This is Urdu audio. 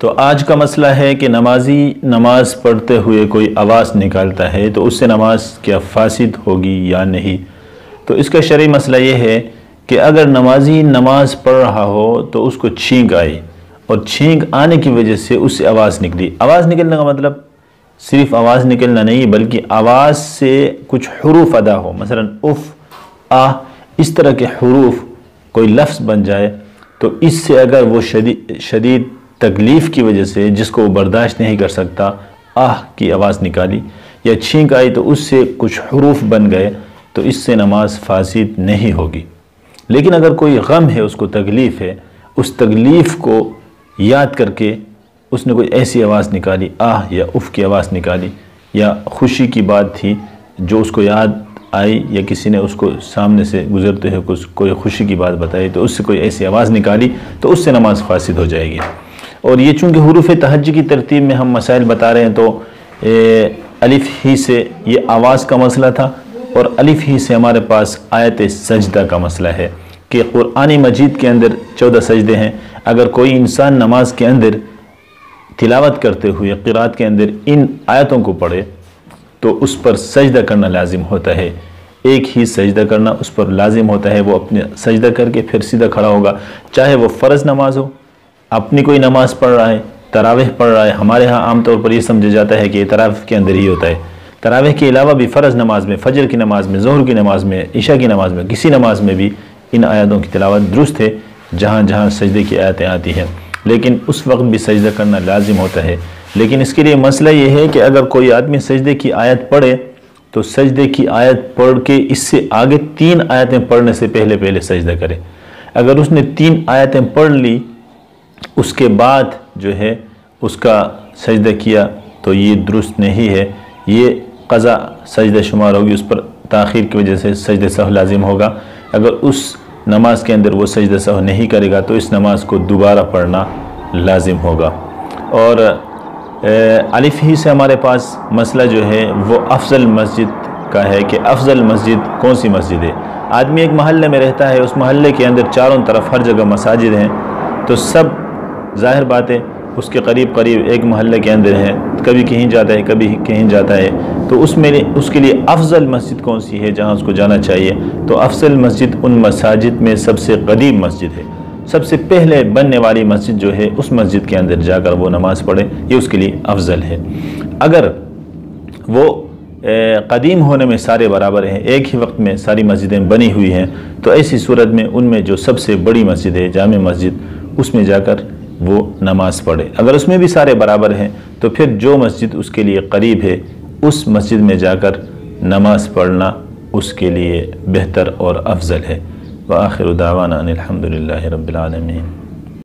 تو آج کا مسئلہ ہے کہ نمازی نماز پڑھتے ہوئے کوئی آواز نکالتا ہے تو اس سے نماز کیا فاسد ہوگی یا نہیں۔ تو اس کا شرعی مسئلہ یہ ہے کہ اگر نمازی نماز پڑھ رہا ہو تو اس کو چھینک آئی اور چھینک آنے کی وجہ سے اس سے آواز نکلی۔ آواز نکلنے کا مطلب صرف آواز نکلنا نہیں بلکہ آواز سے کچھ حروف ادا ہو، مثلا اف، آ، اس طرح کے حروف کوئی لفظ بن جائے تو اس سے اگر وہ شدید تکلیف کی وجہ سے جس کو وہ برداشت نہیں کر سکتا آہ کی آواز نکالی یا چھینک آئی تو اس سے کچھ حروف بن گئے تو اس سے نماز فاسد نہیں ہوگی۔ لیکن اگر کوئی غم ہے، اس کو تکلیف ہے، اس تکلیف کو یاد کر کے اس نے کوئی ایسی آواز نکالی، آہ یا اف کی آواز نکالی، یا خوشی کی بات تھی جو اس کو یاد آئی یا کسی نے اس کو سامنے سے گزرتے ہوئے کوئی خوشی کی بات بتائی تو اس سے کوئی ایسی آواز نکالی تو اس سے نماز فاسد ہو جائے گی۔ اور یہ چونکہ حروف تہجی کی ترتیب میں ہم مسائل بتا رہے ہیں تو الف ہی سے یہ آواز کا مسئلہ تھا اور الف ہی سے ہمارے پاس آیت سجدہ کا مسئلہ ہے کہ قرآن مجید کے اندر 14 سجدے ہیں۔ اگر کوئی انسان نماز کے اندر تلاوت کرتے ہوئے قرات کے اندر ان آیتوں کو پڑھے تو اس پر سجدہ کرنا لازم ہوتا ہے، ایک ہی سجدہ کرنا اس پر لازم ہوتا ہے۔ وہ اپنے سجدہ کر کے پھر سیدھا کھڑا ہوگا، چاہے وہ فرض نماز ہو، اپنی کوئی نماز پڑھ رہا ہے، تراویح پڑھ رہا ہے۔ ہمارے ہاں عام طور پر یہ سمجھا جاتا ہے کہ یہ تراویح کے اندر ہی ہوتا ہے۔ تراویح کے علاوہ بھی فرض نماز میں، فجر کی نماز میں، ظہر کی نماز میں، عشاء کی نماز میں، کسی نماز میں بھی ان آیاتوں کی تلاوت درست ہے جہاں جہاں سجدے کی آیتیں آتی ہیں، لیکن اس وقت بھی سجدہ کرنا لازم ہوتا ہے۔ لیکن اس کے لیے مسئلہ یہ ہے کہ اگر کوئی آدمی سجدے کی آیت پڑھے تو سجدے کی آیت پڑھ کے اس سے آگے 3 آیتیں پڑھنے سے پہلے سجدہ کرے۔ اگر اس نے 3 آیتیں پڑھ لی اس کے بعد جو ہے اس کا سجدہ کیا تو یہ درست نہیں ہے، یہ قضا سجدہ شمار ہوگی، اس پر تاخیر کی وجہ سے سجدہ سہو لازم ہوگا۔ اگر اس نماز کے اندر وہ سجدہ سہو نہیں کرے گا تو اس نماز کو دوبارہ پڑھنا لازم ہوگا۔ اور الف ہی سے ہمارے پاس مسئلہ جو ہے وہ افضل مسجد کا ہے کہ افضل مسجد کون سی مسجد ہے۔ آدمی ایک محلے میں رہتا ہے، اس محلے کے اندر چاروں طرف ہر جگہ مساجد ہیں تو سب ظاہر بات ہے اس کے قریب ایک محلے کے اندر ہے، کبھی کہیں جاتا ہے کبھی کہیں جاتا ہے، تو اس کے لیے افضل مسجد کون سی ہے جہاں اس کو جانا چاہیے؟ تو افضل مسجد ان مساجد میں سب سے قدیم مسجد ہے، سب سے پہلے بننے والی مسجد جو ہے اس مسجد کے اندر جا کر وہ نماز پڑھے، یہ اس کے لیے افضل ہے۔ اگر وہ قدیم ہونے میں سارے برابر ہیں، ایک ہی وقت میں ساری مسجدیں بنی ہوئی ہیں، تو ایسی صورت میں ان میں جو سب سے بڑی مسجد ہے جامع مسجد اس میں جا کر وہ نماز پڑھے۔ اگر اس میں بھی سارے برابر ہیں تو پھر جو مسجد اس کے لیے قریب ہے اس مسجد میں جا کر نماز پڑھنا اس کے لیے بہتر اور افضل ہے۔ وآخر دعوانا ان الحمد للہ رب العالمین۔